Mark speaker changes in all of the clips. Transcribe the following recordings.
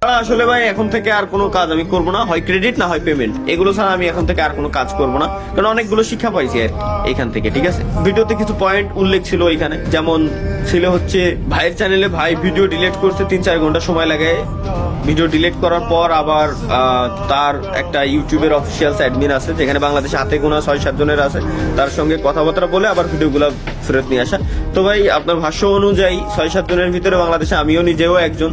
Speaker 1: ছাড়া আসলে ভাই এখন থেকে আর কোনো কাজ আমি করবো না, হয় ক্রেডিট না হয় পেমেন্ট, এগুলো ছাড়া আমি এখন থেকে আর কোনো কাজ করবো না, কারণ অনেকগুলো শিক্ষা পাইছি আর এখান থেকে। ঠিক আছে, ভিডিওতে কিছু পয়েন্ট উল্লেখ ছিল এখানে, যেমন ছিল হচ্ছে ভাইয়ের চ্যানেলে ভাই ভিডিও ডিলিট করতে 3-4 ঘন্টা সময় লাগে। ভিডিও ডিলিট করার পর আবার তার একটা ইউটিউবের অফিসিয়াল অ্যাডমিন আছে, যেখানে বাংলাদেশে হাতে গোনা 6-7 জনের আছে, তার সঙ্গে কথাবার্তা বলে আবার ভিডিওগুলো ফেরত নিয়ে আসা। তো ভাই আপনার ভাষ্য অনুযায়ী 6-7 জনের ভিতরে বাংলাদেশে আমিও নিজেও একজন,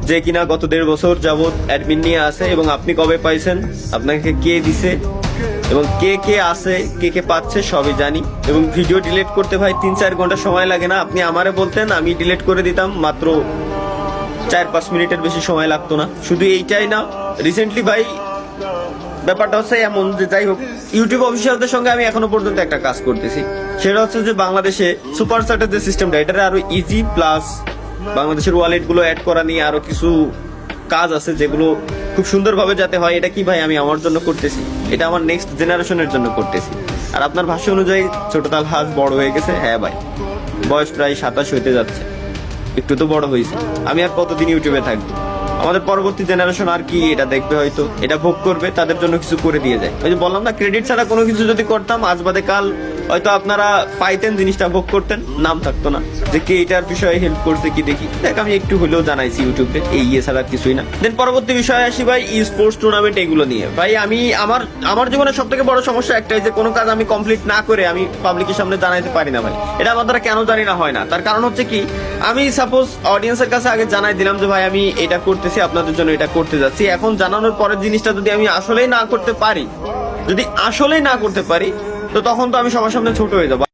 Speaker 1: যে কিনা গত 1.5 বছর যাবত অ্যাডমিন নিয়ে আছে। এবং আপনি কবে পাইছেন, আপনাকে কে দিছে, এবং কে কে আছে, কে কে পাচ্ছে সবই জানি। এবং ভিডিও ডিলিট করতে ভাই 3-4 ঘন্টা সময় লাগে না, আপনি আমারে বলতেন আমি ডিলিট করে দিতাম, মাত্র 4-5 মিনিটের বেশি সময় লাগতো না। শুধু এইটাই না, রিসেন্টলি ভাই ব্যাপারটা হচ্ছে এমন যে, যাই হোক, ইউটিউব অফিসিয়ালদের সঙ্গে আমি এখনো পর্যন্ত একটা কাজ করতেছি, সেটা হচ্ছে যে বাংলাদেশে সুপার চ্যাটের যে সিস্টেমটা, এটা আরো ইজি, প্লাস বাংলাদেশের ওয়ালেট গুলো অ্যাড করা নিয়ে আরো কিছু কাজ আছে, যেগুলো খুব সুন্দরভাবে যাতে হয়। এটা কি ভাই আমি আমার জন্য করতেছি, এটা আমার নেক্সট জেনারেশনের জন্য করতেছি। আর আপনার ভাষ্য অনুযায়ী ছোট তাল হাজ বড় হয়ে গেছে। হ্যাঁ ভাই, বয়স প্রায় 27 হইতে যাচ্ছে, একটু তো বড় হয়েছে। আমি আর কতদিন ইউটিউবে থাকবো? আমাদের পরবর্তী জেনারেশন আর কি এটা দেখবে, হয়তো এটা ভোগ করবে, তাদের জন্য কিছু করে দিয়ে যায়। ওই যে বললাম না, ক্রেডিট ছাড়া কোনো কিছু যদি করতাম, আজ বাদে কাল হয়তো আপনারা পাইতেন, জিনিসটা ভোগ করতেন, নাম থাকতো না যে কে এটার বিষয়ে হেল্প করছে কি দেখি। দেখ আমি একটু হলেও জানাইছি ইউটিউবে, এই ছাড়া কিছুই না। দেন পরবর্তী বিষয়ে আসি ভাই, ই স্পোর্টস টুর্নামেন্ট এগুলো নিয়ে। ভাই আমি আমার জীবনে সব থেকে বড় সমস্যা একটাই, যে কোনো কাজ আমি কমপ্লিট না করে আমি পাবলিকের সামনে জানাইতে পারি না ভাই। এটা আমার দ্বারা কেন জানি না হয় না। তার কারণ হচ্ছে কি, আমি সাপোজ অডিয়েন্সের কাছে আগে জানাই দিলাম যে ভাই আমি এটা করতেছি, আপনাদের জন্য এটা করতে যাচ্ছি। এখন জানানোর পরের জিনিসটা যদি আমি আসলেই না করতে পারি, তো তখন তো আমি সবার সামনে ছোট হয়ে যাবো।